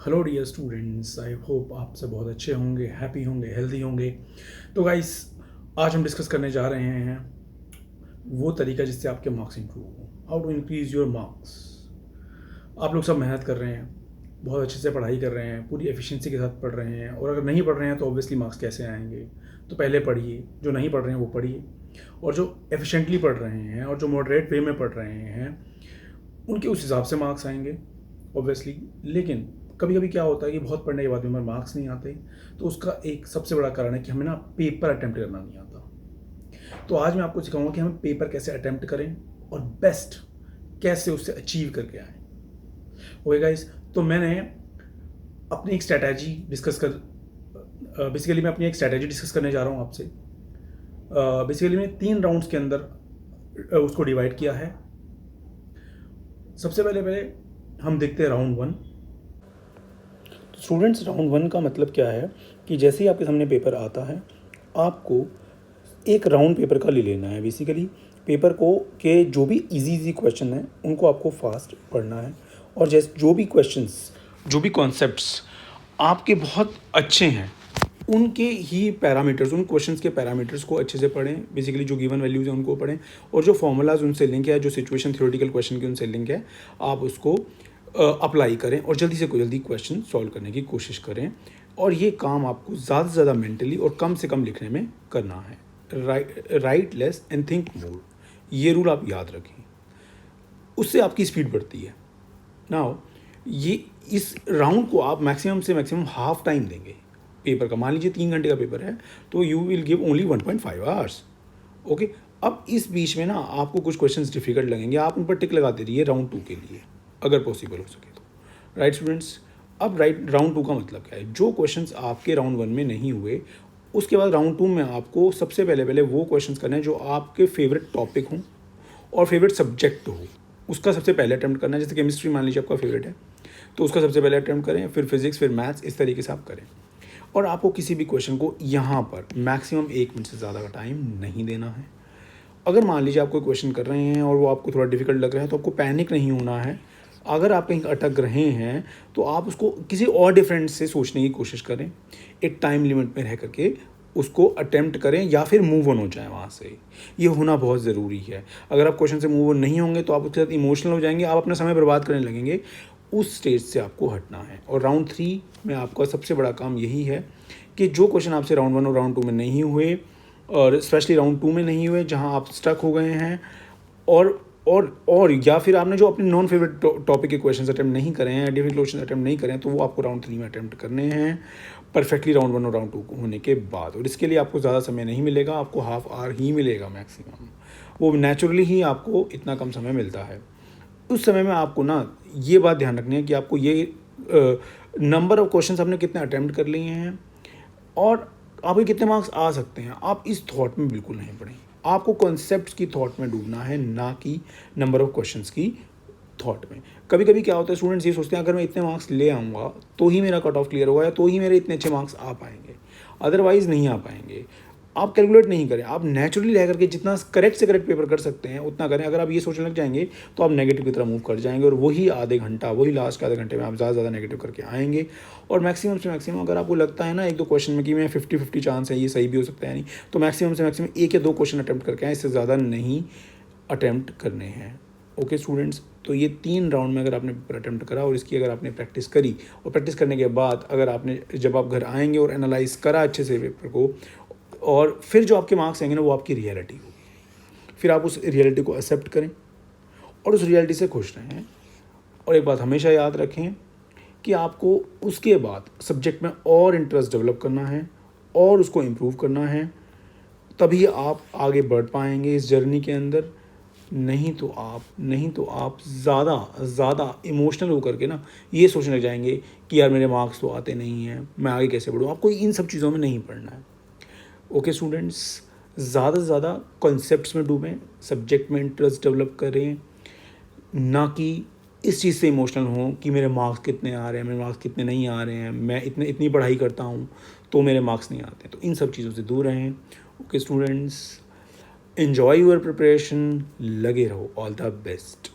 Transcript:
Hello dear students, I hope आप सब बहुत अच्छे होंगे, हैप्पी होंगे, हेल्दी होंगे। तो गाइस, आज हम डिस्कस करने जा रहे हैं वो तरीका जिससे आपके मार्क्स इंप्रूव हो। How to increase your marks. आप लोग सब मेहनत कर रहे हैं, बहुत अच्छे से पढ़ाई कर रहे हैं, पूरी एफिशिएंसी के साथ पढ़ रहे हैं, और अगर नहीं पढ़ रहे हैं तो ऑब्वियसली मार्क्स कैसे आएंगे। तो पहले पढ़िए, जो नहीं पढ़ रहे हैं वो पढ़िए, और जो एफिशिएंटली पढ़ रहे हैं और जो मॉडरेट वे में पढ़ रहे हैं उनके उस हिसाब से मार्क्स आएंगे ऑब्वियसली। लेकिन कभी कभी क्या होता है कि बहुत पढ़ने के बाद भी हमारे मार्क्स नहीं आते, तो उसका एक सबसे बड़ा कारण है कि हमें ना पेपर अटेम्प्ट करना नहीं आता। तो आज मैं आपको सिखाऊंगा कि हम पेपर कैसे अटेम्प्ट करें और बेस्ट कैसे उससे अचीव करके आए। ओके गाइस, तो मैंने अपनी एक स्ट्रैटेजी डिस्कस कर बेसिकली मैं अपनी एक स्ट्रैटेजी डिस्कस करने जा रहा हूँ आपसे। बेसिकली मैंने 3 राउंड्स के अंदर उसको डिवाइड किया है। सबसे पहले हम देखते हैं राउंड 1। तो स्टूडेंट्स, राउंड 1 का मतलब क्या है कि जैसे ही आपके सामने पेपर आता है, आपको एक राउंड पेपर का ले लेना है। बेसिकली पेपर को के जो भी इजी क्वेश्चन हैं उनको आपको फास्ट पढ़ना है, और जैसे जो भी क्वेश्चंस, जो भी कॉन्सेप्ट्स आपके बहुत अच्छे हैं उनके ही पैरामीटर्स, उन क्वेश्चंस के पैरामीटर्स को अच्छे से पढ़ें। बेसिकली जो गिवन वैल्यूज़ हैं उनको पढ़ें, और जो फॉर्मूलाज उनसे लिंक है, जो सिचुएशन थ्योरेटिकल क्वेश्चन के उनसे लिंक है, आप उसको अप्लाई करें और जल्दी से जल्दी क्वेश्चन सॉल्व करने की कोशिश करें। और ये काम आपको ज़्यादा से ज़्यादा मेंटली और कम से कम लिखने में करना है। Right less and think more, ये रूल आप याद रखें, उससे आपकी स्पीड बढ़ती है। नाउ ये इस राउंड को आप मैक्सिमम से मैक्सिमम हाफ टाइम देंगे पेपर का। मान लीजिए 3 घंटे का पेपर है, तो you will give only 1.5 hours. Okay, अब इस बीच में ना आपको कुछ क्वेश्चंस डिफिकल्ट लगेंगे, आप उन पर टिक लगाते रहिए राउंड 2 के लिए, अगर पॉसिबल हो सके तो। राइट स्टूडेंट्स, अब राउंड 2 का मतलब क्या है? जो क्वेश्चंस आपके राउंड 1 में नहीं हुए, उसके बाद राउंड 2 में आपको सबसे पहले वो क्वेश्चंस करने हैं जो आपके फेवरेट टॉपिक हों और फेवरेट सब्जेक्ट हो, उसका सबसे पहले अटैम्प्ट करना है। जैसे केमिस्ट्री मान लीजिए आपका फेवरेट है, तो उसका सबसे पहले अटैम्प्ट करें, फिर फिजिक्स, फिर मैथ्स, इस तरीके से आप करें। और आपको किसी भी क्वेश्चन को यहाँ पर मैक्सिमम 1 मिनट से ज़्यादा का टाइम नहीं देना है। अगर मान लीजिए आप कोई क्वेश्चन कर रहे हैं और वो आपको थोड़ा डिफिकल्ट लग रहा है, तो आपको पैनिक नहीं होना है। अगर आप कहीं अटक रहे हैं तो आप उसको किसी और डिफरेंट से सोचने की कोशिश करें, एक टाइम लिमिट में रह करके उसको अटेम्प्ट करें, या फिर मूव ऑन हो जाए वहाँ से। ये होना बहुत ज़रूरी है। अगर आप क्वेश्चन से मूव ऑन नहीं होंगे तो आप उसके साथ इमोशनल हो जाएंगे, आप अपना समय बर्बाद करने लगेंगे। उस स्टेज से आपको हटना है। और राउंड 3 में आपका सबसे बड़ा काम यही है कि जो क्वेश्चन आपसे राउंड 1 और राउंड 2 में नहीं हुए, और स्पेशली राउंड 2 में नहीं हुए जहां आप स्टक हो गए हैं, और या फिर आपने जो अपने नॉन फेवरेट टॉपिक के क्वेश्चन अटैम्प्ट नहीं करे हैं, डिफिकल्ट क्वेश्चन अटैम्प्ट नहीं करें, तो वो आपको राउंड 3 में अटैम्प्ट करने हैं परफेक्टली राउंड 1 और राउंड 2 होने के बाद। और इसके लिए आपको ज़्यादा समय नहीं मिलेगा, आपको हाफ आवर ही मिलेगा मैक्सिमम। वो नेचुरली ही आपको इतना कम समय मिलता है। उस समय में आपको ना ये बात ध्यान रखनी है कि आपको ये नंबर ऑफ क्वेश्चन आपने कितने अटैम्प्ट कर लिए हैं और आपके कितने मार्क्स आ सकते हैं। आप इस थॉट में बिल्कुल नहीं पढ़ें। आपको कॉन्सेप्ट्स की थॉट में डूबना है, ना कि नंबर ऑफ क्वेश्चंस की थॉट में। कभी कभी क्या होता है, स्टूडेंट्स ये सोचते हैं अगर मैं इतने मार्क्स ले आऊँगा तो ही मेरा कट ऑफ क्लियर होगा, या तो ही मेरे इतने अच्छे मार्क्स आ पाएंगे, अदरवाइज़ नहीं आ पाएंगे। आप कैलकुलेट नहीं करें, आप नेचुरली रह करके जितना करेक्ट से करेक्ट पेपर कर सकते हैं उतना करें। अगर आप ये सोचने लग जाएंगे तो आप नेगेटिव की तरफ मूव कर जाएंगे, और वही आधे घंटा, वही लास्ट के आधे घंटे में आप ज़्यादा ज़्यादा नेगेटिव करके आएंगे। और मैक्सिमम से मैक्सिमम अगर आपको लगता है ना 1-2 क्वेश्चन में कि मैं 50-50 चांस है, ये सही भी हो सकता है नहीं, तो मैक्सिमम से मैक्सिमम 1 या 2 क्वेश्चन अटैम्प्ट करके आए, इससे ज़्यादा नहीं अटैम्प्ट करने हैं। ओके स्टूडेंट्स, तो ये 3 राउंड में अगर आपने पेपर अटैम्प्ट करा और इसकी अगर आपने प्रैक्टिस करी, और प्रैक्टिस करने के बाद अगर आपने, जब आप घर आएंगे और एनालाइज करा अच्छे से पेपर को, और फिर जो आपके मार्क्स आएंगे ना वो आपकी रियलिटी होगी। फिर आप उस रियलिटी को एक्सेप्ट करें और उस रियलिटी से खुश रहें। और एक बात हमेशा याद रखें कि आपको उसके बाद सब्जेक्ट में और इंटरेस्ट डेवलप करना है और उसको इम्प्रूव करना है, तभी आप आगे बढ़ पाएंगे इस जर्नी के अंदर। नहीं तो आप ज़्यादा इमोशनल होकर के ना ये सोचने लग जाएंगे कि यार मेरे मार्क्स तो आते नहीं हैं, मैं आगे कैसे बढ़ूँ। आपको इन सब चीज़ों में नहीं पढ़ना है। ओके स्टूडेंट्स, ज़्यादा से ज़्यादा कॉन्सेप्ट्स में डूबें, सब्जेक्ट में इंटरेस्ट डेवलप करें, ना कि इस चीज़ से इमोशनल हों कि मेरे मार्क्स कितने आ रहे हैं, मेरे मार्क्स कितने नहीं आ रहे हैं, मैं इतनी पढ़ाई करता हूँ तो मेरे मार्क्स नहीं आते। तो इन सब चीज़ों से दूर रहें। Okay students, enjoy your preparation, लगे रहो, ऑल द बेस्ट।